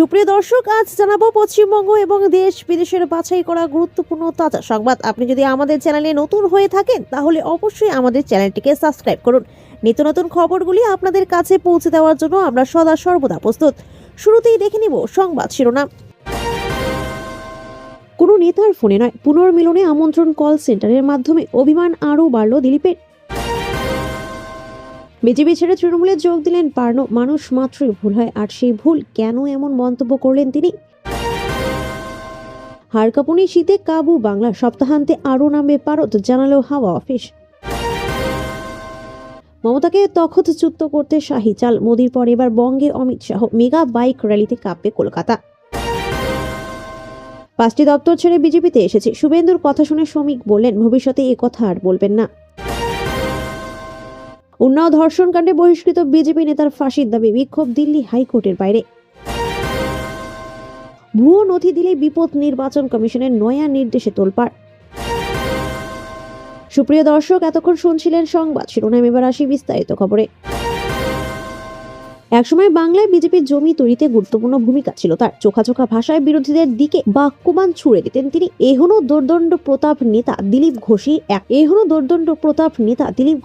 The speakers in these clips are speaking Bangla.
সুপ্রিয় দর্শক, আজ জানাবো পশ্চিমবঙ্গ এবং দেশ বিদেশের বাছাই করা গুরুত্বপূর্ণ তাজা সংবাদ। আপনি যদি আমাদের চ্যানেলে নতুন হয়ে থাকেন তাহলে অবশ্যই আমাদের চ্যানেলটিকে সাবস্ক্রাইব করুন। নিত্য নতুন খবরগুলি আপনাদের কাছে পৌঁছে দেওয়ার জন্য আমরা সদা সর্বদা প্রস্তুত। শুরুতেই দেখে নিব সংবাদ শিরোনাম। কোনো নেতার ফোনে নয়, পুনর্মিলনে আমন্ত্রণ কল সেন্টারের মাধ্যমে অভিমান আরও বাড়ল দিলীপের। বিজেপি ছেড়ে তৃণমূলে যোগ দিলেন পার্ন। মানুষ মাত্রই ভুল হয়, আর সেই ভুল কেন এমন মন্তব্য করলেন তিনি? হাড়কাঁপুনি শীতে কাবু বাংলা, সপ্তাহান্তে আরও নামবে পারদ, জানালো হাওয়া অফিস। মমতাকে তখতচ্যুত করতে শাহী চাল, মোদির পর এবার বঙ্গে অমিত শাহ। মেগা বাইক র্যালিতে কাঁপবে কলকাতা। 5টি দপ্তর ছেড়ে বিজেপিতে এসেছে, শুভেন্দুর কথা শুনে শ্রমিক বললেন ভবিষ্যতে এ কথা আর বলবেন না। উন্নাও ধর্ষণ কাণ্ডে বহিষ্কৃত বিজেপি নেতার ফাঁসির দাবি, বিক্ষোভ দিল্লি হাইকোর্টের বাইরে। ভুয়ো নথি দিলেই বিপদ, নির্বাচন কমিশনের নয়া নির্দেশে তোলপাড়। সুপ্রিয় দর্শক, এতক্ষণ শুনছিলেন সংবাদ শিরোনাম, এবার আসি বিস্তারিত খবরে। একসময় বাংলায় বিজেপির জমি তৈরিতে গুরুত্বপূর্ণ ভূমিকা ছিল তার। চোখা চোখা ভাষায় বিরোধীদের দিকে বাক্যবাণ ছুড়ে দিতেন তিনি। এখনো দোর্দণ্ড প্রতাপ নেতা দিলীপ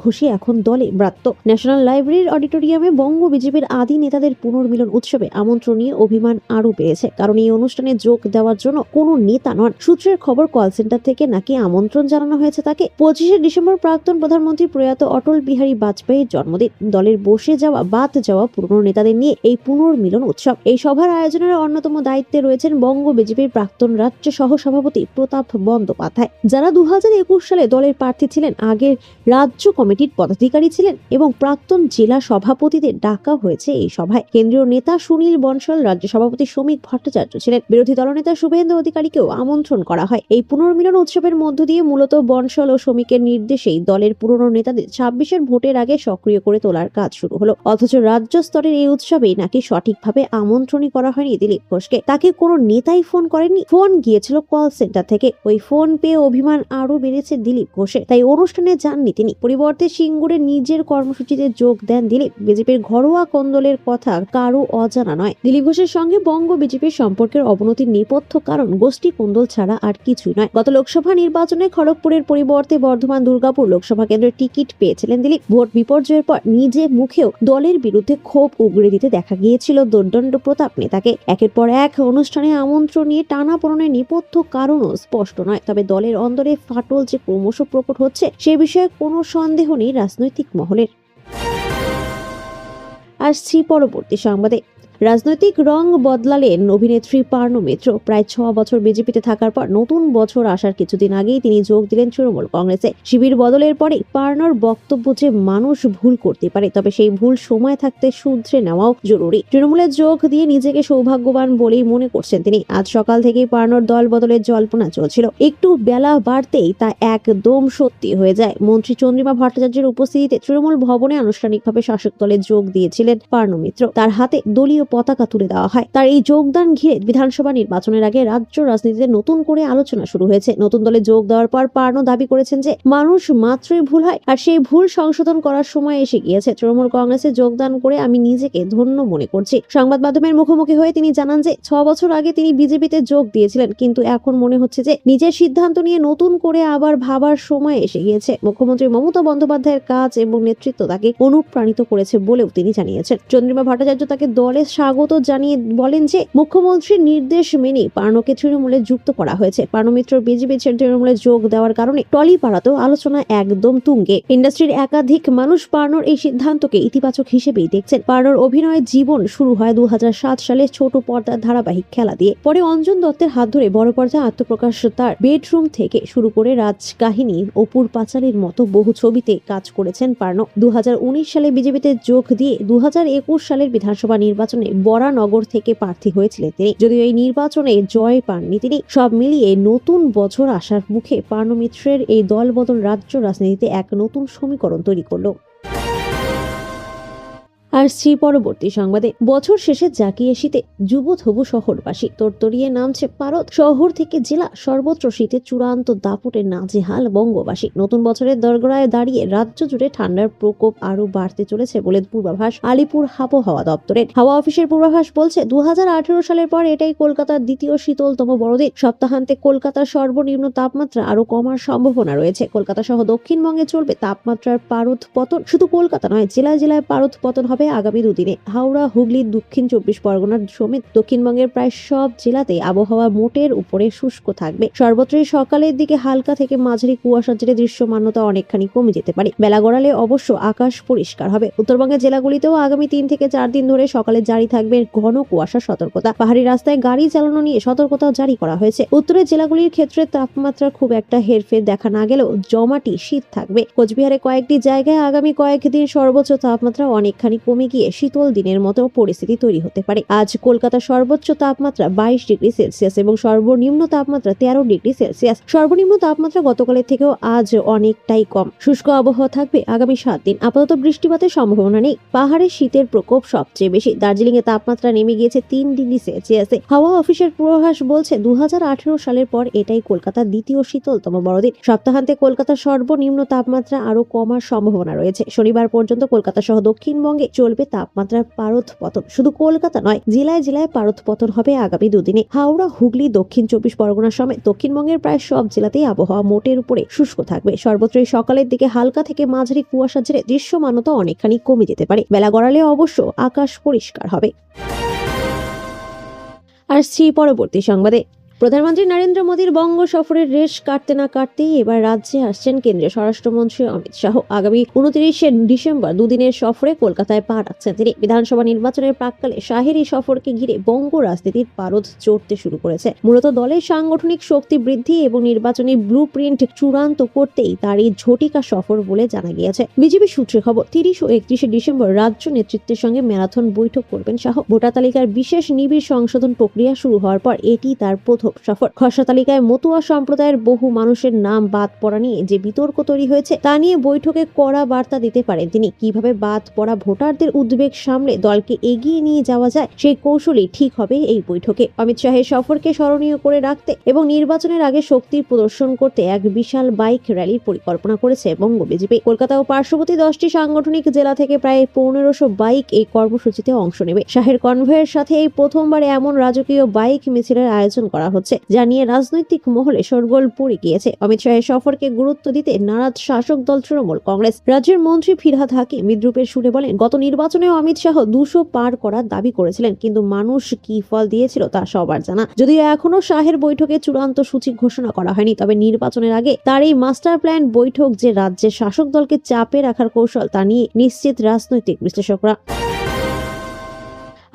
ঘোষী এখন দলে ব্রাত্য। ন্যাশনাল লাইব্রেরির অডিটোরিয়ামে বঙ্গ বিজেপির আদি নেতাদের পুনর্মিলন উৎসবে আমন্ত্রণ নিয়ে অভিমান আরও বেড়েছে, কারণ এই অনুষ্ঠানে যোগ দেওয়ার জন্য কোনো নেতা নন। সূত্রের খবর, কল সেন্টার থেকে নাকি আমন্ত্রণ জানানো হয়েছে তাকে। 25শে ডিসেম্বর প্রাক্তন প্রধানমন্ত্রী প্রয়াত অটল বিহারী বাজপেয়ীর জন্মদিন। দলের বসে যাওয়া বাদ যাওয়া পুরনো নেতাদের নিয়ে এই পুনর্মিলন উৎসব। এই সভার আয়োজনের অন্যতম দায়িত্বে রয়েছেন বঙ্গ বিজেপির প্রাক্তন রাজ্য সহ সভাপতি প্রতাপ বন্দ্যোপাধ্যায়, যারা 2021 সালে দলের প্রার্থী ছিলেন, আগের রাজ্য কমিটির পদাধিকারী ছিলেন এবং প্রাক্তন জেলা সভাপতিদের ডাকা হয়েছে এই সভায়। কেন্দ্রীয় নেতা সুনীল বনশল, রাজ্য সভাপতি শ্রমিক ভট্টাচার্য ছিলেন। বিরোধী দলনেতা শুভেন্দু অধিকারীকেও আমন্ত্রণ করা হয়। এই পুনর্মিলন উৎসবের মধ্য দিয়ে মূলত বনশল ও শ্রমিকের নির্দেশেই দলের পুরনো নেতাদের 26-এর ভোটের আগে সক্রিয় করে তোলার কাজ শুরু হলো। অথচ রাজ্য স্তরের এই উৎসবে নাকি সঠিকভাবে আমন্ত্রণই করা হয়নি দিলীপ ঘোষকে। তাকে কোনো নেতাই ফোন করেননি, ফোন গিয়েছিল কল সেন্টার থেকে। ওই ফোন পেয়ে অভিমান আরো বেড়েছে দিলীপ ঘোষের, তাই অনুষ্ঠানে যাননি তিনি। পরিবর্তে সিঙ্গুরে নিজের কর্মসূচিতে যোগ দেন দিলীপ। বিজেপির ঘরোয়া কোন্দলের কথা কারো অজানা নয়। দিলীপ ঘোষের সঙ্গে বঙ্গ বিজেপির সম্পর্কের অবনতির নেপথ্য কারণ গোষ্ঠী কোন্দল ছাড়া আর কিছুই নয়। গত লোকসভা নির্বাচনে খড়গপুরের পরিবর্তে বর্ধমান দুর্গাপুর লোকসভা কেন্দ্রের টিকিট পেয়েছিলেন দিলীপ। ভোট বিপর্যয়ের পর নিজে মুখেও দলের বিরুদ্ধে ক্ষোভ উগড়ে দিতে দেখা গিয়েছিল দোর্দণ্ড প্রতাপ নেতাকে। একের পর এক অনুষ্ঠানে আমন্ত্রণ নিয়ে টানাপোড়েনের নেপথ্য কারণও স্পষ্ট নয়, তবে দলের অন্দরে ফাটল যে ক্রমশ প্রকট হচ্ছে সে বিষয়ে কোনো সন্দেহ নেই রাজনৈতিক মহলের। আসছি পরবর্তী সংবাদে। রাজনৈতিক রং বদলালেন অভিনেত্রী পার্ন মিত্র। প্রায় 6 বছর বিজেপিতে থাকার পর নতুন বছর আসার কিছুদিন আগেই তিনি যোগ দিলেন তৃণমূল কংগ্রেসে। শিবির বদলের পরে পার্নর বক্তব্য যে মানুষ ভুল করতে পারে, তবে সেই ভুল সময় থাকতে শুধরে নেওয়াও জরুরি। তৃণমূলে যোগ দিয়ে নিজেকে সৌভাগ্যবান বলেই মনে করছেন তিনি। আজ সকাল থেকেই পার্নর দল বদলের জল্পনা চলছিল। একটু বেলা বাড়তেই তা একদম সত্যি হয়ে যায়। মন্ত্রী চন্দ্রিমা ভট্টাচার্যের উপস্থিতিতে তৃণমূল ভবনে আনুষ্ঠানিকভাবে শাসক দলে যোগ দিয়েছিলেন পার্ন মিত্র। তার হাতে দলীয় পতাকা তুলে দেওয়া হয়। তার এই যোগদান ঘিরে বিধানসভা নির্বাচনের আগে রাজ্য রাজনীতিতে নতুন করে আলোচনা শুরু হয়েছে। নতুন দলে যোগ দেওয়ার পর পার্ন দাবি করেছেন যে মানুষ মাত্রই ভুল হয়, আর সেই ভুল সংশোধন করার সময় এসে গিয়েছে। তৃণমূল কংগ্রেসে যোগদান করে আমি নিজেকে ধন্য মনে করছি। সংবাদ মাধ্যমের মুখোমুখি হয়ে তিনি জানান যে 6 বছর আগে তিনি বিজেপিতে যোগ দিয়েছিলেন, কিন্তু এখন মনে হচ্ছে যে নিজের সিদ্ধান্ত নিয়ে নতুন করে আবার ভাবার সময় এসে গিয়েছে। মুখ্যমন্ত্রী মমতা বন্দ্যোপাধ্যায়ের কাজ এবং নেতৃত্ব তাকে অনুপ্রাণিত করেছে বলেও তিনি জানিয়েছেন। চন্দ্রিমা ভট্টাচার্য তাকে দলে স্বাগত জানিয়ে বলেন যে মুখ্যমন্ত্রীর নির্দেশ মেনে পার্নকে তৃণমূলে যুক্ত করা হয়েছে। পার্ন মিত্র বিজেপি ছেড়ে তৃণমূলে যোগ দেওয়ার কারণে টলিপাড়াতেও আলোচনা একদম তুঙ্গে। ইন্ডাস্ট্রির একাধিক মানুষ পার্নর এই সিদ্ধান্তকে ইতিবাচক হিসেবেই দেখছেন। পার্নর অভিনয় জীবন শুরু হয় 2007 সালে ছোট পর্দার ধারাবাহিক খেলা দিয়ে। পরে অঞ্জন দত্তের হাত ধরে বড় পর্দায় আত্মপ্রকাশ। তার বেডরুম থেকে শুরু করে রাজকাহিনী, অপুর পাঁচালীর মতো বহু ছবিতে কাজ করেছেন পার্ন। 2019 সালে বিজেপিতে যোগ দিয়ে 2021 সালের বিধানসভা নির্বাচনে বরানগর থেকে প্রার্থী হয়েছিলেন তিনি। যদিও এই নির্বাচনে জয় পাননি তিনি। সব মিলিয়ে নতুন বছর আসার মুখে পার্ন মিত্রের এই দলবদল রাজ্য রাজনীতিতে এক নতুন সমীকরণ তৈরি করলো। আসছি পরবর্তী সংবাদে। বছর শেষে জাকিয়ে শীতে যুবথবু শহরবাসী তরতরিয়ে নামছে পারদ। শহর থেকে জেলা সর্বত্র শীতে চূড়ান্ত দাপটে নাজেহাল বঙ্গবাসী। নতুন বছরের দরগড়ায় দাঁড়িয়ে রাজ্য জুড়ে ঠান্ডার প্রকোপ আরো বাড়তে চলেছে বলে পূর্বাভাস আলিপুর আবহাওয়া দপ্তরের। হাওয়া অফিসের পূর্বাভাস বলছে 2018 সালের পর এটাই কলকাতার দ্বিতীয় শীতলতম বড়দিন। সপ্তাহান্তে কলকাতার সর্বনিম্ন তাপমাত্রা আরো কমার সম্ভাবনা রয়েছে। কলকাতা সহ দক্ষিণবঙ্গে চলবে তাপমাত্রার পারদ পতন। শুধু কলকাতা নয়, জেলায় জেলায় পারদ পতন হবে আগামী দুদিনে। হাওড়া, হুগলি, দক্ষিণ 24 পরগনার সমেত দক্ষিণবঙ্গের প্রায় সব জেলাতে আবহাওয়া মোটের উপরে শুষ্ক থাকবে। সর্বত্রই সকালের দিকে হালকা থেকে মাঝারি কুয়াশার জেরে দৃশ্যমানতা অনেকখানি কমে যেতে পারে। বেলা গড়ালে অবশ্য আকাশ পরিষ্কার হবে। উত্তরবঙ্গের জেলাগুলিতেও আগামী 3 থেকে 4 দিন ধরে সকালে জারি থাকবে ঘন কুয়াশার সতর্কতা। পাহাড়ি রাস্তায় গাড়ি চালানো নিয়ে সতর্কতাও জারি করা হয়েছে। উত্তরের জেলাগুলির ক্ষেত্রে তাপমাত্রা খুব একটা হেরফের দেখা না গেলেও জমাটি শীত থাকবে। কোচবিহারে কয়েকটি জায়গায় আগামী কয়েকদিন সর্বোচ্চ তাপমাত্রা অনেকখানি কমে গিয়ে শীতল দিনের মতো পরিস্থিতি তৈরি হতে পারে। আজ কলকাতার সর্বোচ্চ তাপমাত্রা 22 ডিগ্রি সেলসিয়াস এবং সর্বনিম্ন তাপমাত্রা 13 ডিগ্রি সেলসিয়াস। সর্বনিম্ন তাপমাত্রা গতকালের থেকেও আজ অনেকটাই কম। শুষ্ক আবহাওয়া থাকবে আগামী 7 দিন। আপাতত বৃষ্টিপাতের সম্ভাবনা নেই। পাহাড়ে শীতের প্রকোপ সবচেয়ে বেশি। দার্জিলিং এ তাপমাত্রা নেমে গিয়েছে 3 ডিগ্রি সেলসিয়াসে। হাওয়া অফিসের পূর্বাভাস বলছে 2018 সালের পর এটাই কলকাতার দ্বিতীয় শীতলতম বড়দিন। সপ্তাহান্তে কলকাতার সর্বনিম্ন তাপমাত্রা আরো কমার সম্ভাবনা রয়েছে। শনিবার পর্যন্ত কলকাতা সহ দক্ষিণবঙ্গে চলবে তাপমাত্রার পারদ পতন। শুধু কলকাতা নয়, জেলায় জেলায় পারদ পতন হবে আগামী দুদিনে। হাওড়া, হুগলি, দক্ষিণ 24 পরগনা সমেত দক্ষিণবঙ্গের প্রায় সব জেলাতেই আবহাওয়া মোটের উপরে শুষ্ক থাকবে। সর্বত্রই সকালের দিকে হালকা থেকে মাঝারি কুয়াশা জেরে দৃশ্যমানতা অনেকখানি কমে যেতে পারে। বেলা গড়ালে অবশ্য আকাশ পরিষ্কার হবে। আসছি পরবর্তী সংবাদে। প্রধানমন্ত্রী নরেন্দ্র মোদীর বঙ্গ সফরের রেশ কাটতে না কাটতেই এবার রাজ্যে আসছেন কেন্দ্রীয় স্বরাষ্ট্রমন্ত্রী অমিত শাহ। আগামী 29শে ডিসেম্বর দুদিনের সফরে কলকাতায় পা রাখছেন তিনি। বিধানসভা নির্বাচনের প্রাক্কালে শাহের এই সফরকে ঘিরে বঙ্গ রাজনীতির পারদ চড়তে শুরু করেছে। মূলত দলের সাংগঠনিক শক্তি বৃদ্ধি এবং নির্বাচনী ব্লু প্রিন্ট চূড়ান্ত করতেই তার এই ঝটিকা সফর বলে জানা গিয়েছে। বিজেপি সূত্রে খবর, 30 ও 31শে ডিসেম্বর রাজ্য নেতৃত্বের সঙ্গে ম্যারাথন বৈঠক করবেন শাহ। ভোটার তালিকার বিশেষ নিবিড় সংশোধন প্রক্রিয়া শুরু হওয়ার পর এটি তার প্রথম সফর। খসড়া তালিকায় মতুয়া সম্প্রদায়ের বহু মানুষের নাম বাদ পড়া নিয়ে যে বিতর্ক তৈরি হয়েছে তা নিয়ে বৈঠকে কড়া বার্তা দিতে পারেন তিনি। কিভাবে বাদ পড়া ভোটারদের উদ্বেগ সামলে দলকে এগিয়ে নিয়ে যাওয়া যায় সেই কৌশলই ঠিক হবে এই বৈঠকে। অমিত শাহের সফরকে স্মরণীয় করে রাখতে এবং নির্বাচনের আগে শক্তির প্রদর্শন করতে এক বিশাল বাইক র্যালির পরিকল্পনা করেছে বঙ্গ বিজেপি। কলকাতা ও পার্শ্ববর্তী 10টি সাংগঠনিক জেলা থেকে প্রায় 1500 বাইক এই কর্মসূচিতে অংশ নেবে। শাহের কনভয়ের সাথে এই প্রথমবার এমন রাজকীয় বাইক মিছিলের আয়োজন করা হচ্ছে, যা নিয়ে রাজনৈতিক মহলে শোরগোল পড়ে গিয়েছে। অমিত শাহের সফরকে গুরুত্ব দিতে নারাজ শাসক দল তৃণমূল কংগ্রেস। রাজ্যের মন্ত্রী ফিরহাদ হাকিম বিদ্রুপের সুরে বলেন, গত নির্বাচনে অমিত শাহ 200 পার করার দাবি করেছিলেন, কিন্তু মানুষ কি ফল দিয়েছিল তা সবার জানা। যদিও এখনো শাহের বৈঠকে চূড়ান্ত সূচি ঘোষণা করা হয়নি, তবে নির্বাচনের আগে তার এই মাস্টার প্ল্যান বৈঠক যে রাজ্যের শাসক দলকে চাপে রাখার কৌশল তা নিয়ে নিশ্চিত রাজনৈতিক বিশ্লেষকরা।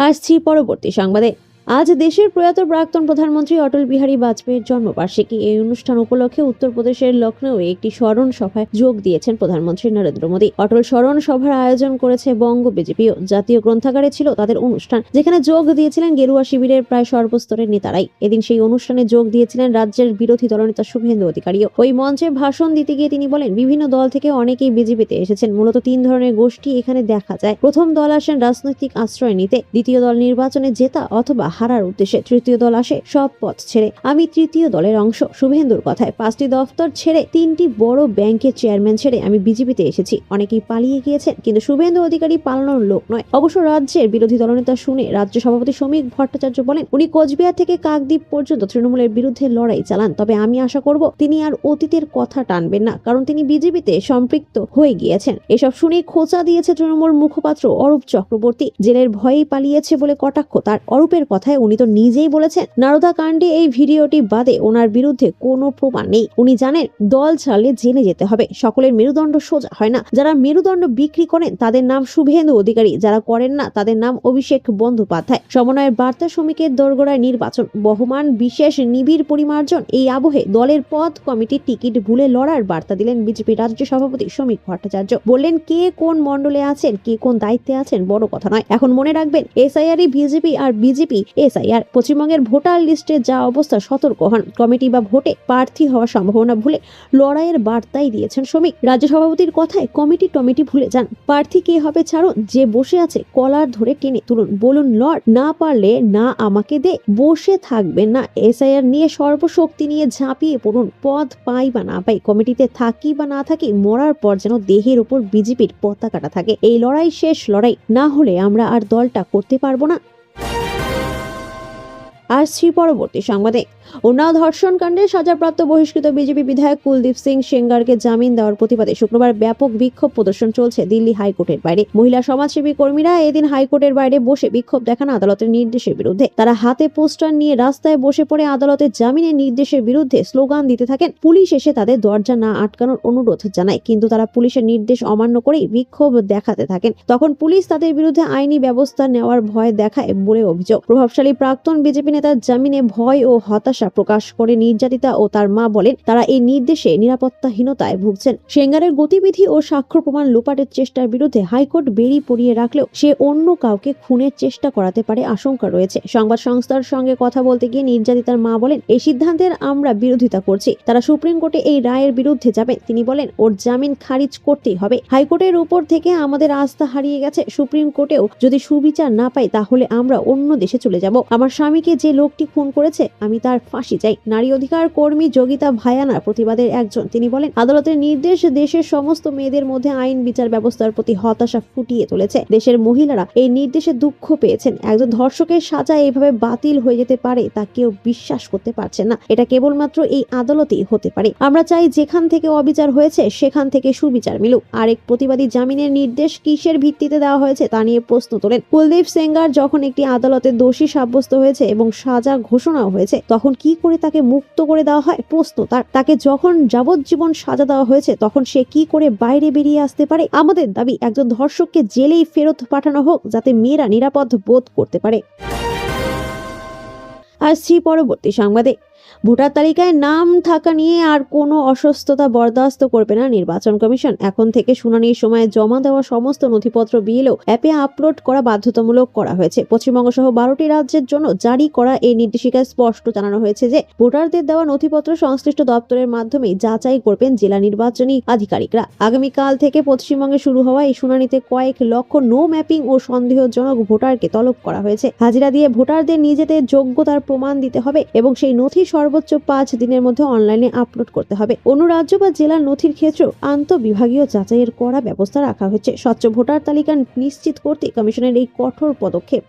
আসছি পরবর্তী সংবাদে। আজ দেশের প্রয়াত প্রাক্তন প্রধানমন্ত্রী অটল বিহারী বাজপেয়ীর জন্মবার্ষিকী। এই অনুষ্ঠান উপলক্ষে উত্তরপ্রদেশের লখনৌয়ে একটি স্মরণ সভায় যোগ দিয়েছেন প্রধানমন্ত্রী নরেন্দ্র মোদী। অটল স্মরণ সভার আয়োজন করেছে বঙ্গ বিজেপিও। জাতীয় গ্রন্থাগারে ছিল তাদের অনুষ্ঠান, যেখানে যোগ দিয়েছিলেন গেরুয়া শিবিরের প্রায় সর্বস্তরের নেতারাই। এদিন সেই অনুষ্ঠানে যোগ দিয়েছিলেন রাজ্যের বিরোধী দলনেতা শুভেন্দু অধিকারীও। ওই মঞ্চে ভাষণ দিতে গিয়ে তিনি বলেন, বিভিন্ন দল থেকে অনেকেই বিজেপিতে এসেছেন। মূলত 3 ধরনের গোষ্ঠী এখানে দেখা যায়। প্রথম দল আসেন রাজনৈতিক আশ্রয় নিতে, দ্বিতীয় দল নির্বাচনে জেতা অথবা হারার উদ্দেশ্যে, তৃতীয় দল আসে সব পথ ছেড়ে। আমি তৃতীয় দলের অংশ। শুভেন্দুর কথায় 5টি দফতর ছেড়ে 3টি বড় ব্যাংকের চেয়ারম্যান ছেড়ে আমি বিজেপিতে এসেছি। অনেকেই পালিয়ে গিয়েছেন, কিন্তু শুভেন্দু অধিকারী পালানোর লোক নয়। অবশ্য রাজ্যের বিরোধী দলনেতা শুনে রাজ্য সভাপতি শ্রমিক ভট্টাচার্য বলেন, উনি কোচবিহার থেকে কাকদ্বীপ পর্যন্ত তৃণমূলের বিরুদ্ধে লড়াই চালান। তবে আমি আশা করব তিনি আর অতীতের কথা টানবেন না, কারণ তিনি বিজেপিতে সম্পৃক্ত হয়ে গিয়েছেন। এসব শুনে খোঁচা দিয়েছে তৃণমূল মুখপাত্র অরূপ চক্রবর্তী। জেলের ভয়েই পালিয়েছে বলে কটাক্ষ তার। অরূপের কথায় উনি তো নিজেই বলেছেন, নারদা কাণ্ডে এই ভিডিওটি বাদে ওনার বিরুদ্ধে কোনো প্রমাণ নেই। উনি জানেন দল ছাড়লে জেলে যেতে হবে। সকলের মেরুদণ্ড সোজা হয় না। যারা মেরুদণ্ড বিক্রি করেন তাদের নাম শুভেন্দু অধিকারী, যারা করেন না তাদের নাম অভিষেক বন্দ্যোপাধ্যায়। সমন্বয়ের বার্তা শ্রমিকের দোরগোড়ায় নির্বাচন, বহমান বিশেষ নিবিড় পরিমার্জন। এই আবহে দলের পদ কমিটির টিকিট ভুলে লড়ার বার্তা দিলেন বিজেপি রাজ্য সভাপতি শ্রমিক ভট্টাচার্য। বললেন, কে কোন মণ্ডলে আছেন, কে কোন দায়িত্বে আছেন বড় কথা নয়। এখন মনে রাখবেন, এসআইআরই বিজেপি আর বিজেপি এসআইআর। পশ্চিমবঙ্গের ভোটার লিস্টে যা অবস্থা, সতর্ক হন কমিটি বা ভোটে প্রার্থী হওয়ার সম্ভাবনা ভুলে লড়াইয়ের বার্তাই দিয়েছেন শ্রমিক। রাজ্য সভাপতির কথায় কমিটি ভুলে যান, প্রার্থী কে হবে ছাড়ুন, যে বসে আছে কলার ধরে টেনে তুলুন, বলুন লড়, না পারলে না আমাকে দে, বসে থাকবেন না। এসআইআর নিয়ে সর্বশক্তি নিয়ে ঝাঁপিয়ে পড়ুন, পদ পাই বা না পাই, কমিটিতে থাকি বা না থাকি, মরার পর যেন দেহের উপর বিজেপির পতাকাটা থাকে। এই লড়াই শেষ লড়াই, না হলে আমরা আর দলটা করতে পারবো না। আসছি পরবর্তী সংবাদে। উন্নাও ধর্ষণ কাণ্ডে সাজাপ্রাপ্ত বহিষ্কৃত বিজেপি বিধায়ক কুলদীপ সিং সেঙ্গারকে জামিন দেওয়ার প্রতিবাদে শুক্রবার ব্যাপক বিক্ষোভ প্রদর্শন চলছে দিল্লি হাইকোর্টের বাইরে। মহিলা সমাজসেবী কর্মীরা এদিন হাইকোর্টের বাইরে বসে বিক্ষোভ দেখান আদালতের নির্দেশের বিরুদ্ধে। তারা হাতে পোস্টার নিয়ে রাস্তায় বসে পড়ে আদালতের জামিনের নির্দেশের বিরুদ্ধে স্লোগান দিতে থাকেন। পুলিশ এসে তাদের দরজা না আটকানোর অনুরোধ জানায়, কিন্তু তারা পুলিশের নির্দেশ অমান্য করেই বিক্ষোভ দেখাতে থাকেন। তখন পুলিশ তাদের বিরুদ্ধে আইনি ব্যবস্থা নেওয়ার ভয় দেখায় বলে অভিযোগ। প্রভাবশালী প্রাক্তন বিজেপি নেতার জামিনে ভয় ও হতাশা প্রকাশ করে নির্যাতিতা ও তার মা বলেন, তারা এই নির্দেশে নিরাপত্তাহীনতায় ভুগছেন। সেঙ্গারের গতিবিধি ও সাক্ষ্য প্রমাণ লোপাটের চেষ্টার বিরুদ্ধে হাইকোর্ট বেড়ি পরিয়ে রাখলেও সে অন্য কাউকে খুনের চেষ্টা করাতে পারে আশঙ্কা রয়েছে। সংবাদ সংস্থার সঙ্গে কথা বলতে গিয়ে নির্যাতিতার মা বলেন, এই সিদ্ধান্তের আমরা বিরোধিতা করছি, তারা সুপ্রিম কোর্টে এই রায়ের বিরুদ্ধে যাবেন। তিনি বলেন, ওর জামিন খারিজ করতেই হবে। হাইকোর্টের উপর থেকে আমাদের আস্থা হারিয়ে গেছে, সুপ্রিম কোর্টেও যদি সুবিচার না পাই তাহলে আমরা অন্য দেশে চলে যাব। আমার স্বামীকে যে লোকটি খুন করেছে আমি তার ফাঁসি চাই। নারী অধিকার কর্মী যোগিতা ভায়ানার প্রতিবাদের একজন। তিনি বলেন, আদালতের নির্দেশ দেশের সমস্ত মেয়েদের মধ্যে আইন বিচার ব্যবস্থার প্রতি হতাশা ফুটিয়ে তুলেছে। দেশের মহিলারা এই নির্দেশে দুঃখ পেয়েছেন। একজন ধর্ষকের সাজা এইভাবে বাতিল হয়ে যেতে পারে তা কেউ বিশ্বাস করতে পারছেন না। এটা কেবলমাত্র এই আদালতেই হতে পারে। আমরা চাই যেখান থেকে অবিচার হয়েছে সেখান থেকে সুবিচার মিলুক। আরেক প্রতিবাদী জামিনের নির্দেশ কিসের ভিত্তিতে দেওয়া হয়েছে তা নিয়ে প্রশ্ন তোলেন। কুলদীপ সেঙ্গার যখন একটি আদালতে দোষী সাব্যস্ত হয়েছে এবং সাজা ঘোষণাও হয়েছে, তখন কি করে তাকে মুক্ত করে দেওয়া হয়? প্রশ্ন তাকে যখন যাবজ্জীবন সাজা দেওয়া হয়েছে তখন সে কি করে বাইরে বেরিয়ে আসতে পারে? আমাদের দাবি, একজন ধর্ষককে জেলেই ফেরত পাঠানো হোক, যাতে মেয়েরা নিরাপদ বোধ করতে পারে। আসছি পরবর্তী সংবাদে। ভোটার তালিকায় নাম থাকা নিয়ে আর কোনো অসুস্থতা বরদাস্ত করবে না নির্বাচন কমিশন। এখন থেকে শুনানির সময় জমা দেওয়া সমস্ত নথিপত্র বিএলও অ্যাপে আপলোড করা বাধ্যতামূলক করা হয়েছে। পশ্চিমবঙ্গ সহ 12টি রাজ্যের জন্য জারি করা এই নির্দেশিকায় স্পষ্ট জানানো হয়েছে যে ভোটারদের দেওয়া নথিপত্র সংশ্লিষ্ট দপ্তরের মাধ্যমে যাচাই করবেন জেলা নির্বাচনী আধিকারিকরা। আগামীকাল থেকে পশ্চিমবঙ্গে শুরু হওয়া এই শুনানিতে কয়েক লক্ষ নো ম্যাপিং ও সন্দেহজনক ভোটারকে তলব করা হয়েছে। হাজিরা দিয়ে ভোটারদের নিজেদের যোগ্যতার প্রমাণ দিতে হবে এবং সেই নথি সর্বোচ্চ 5 দিনের মধ্যে অনলাইনে আপলোড করতে হবে। অন্য রাজ্য বা জেলার নথির ক্ষেত্রেও আন্তঃবিভাগীয় যাচাইয়ের কড়া ব্যবস্থা রাখা হয়েছে। স্বচ্ছ ভোটার তালিকা নিশ্চিত করতে কমিশনের এই কঠোর পদক্ষেপ।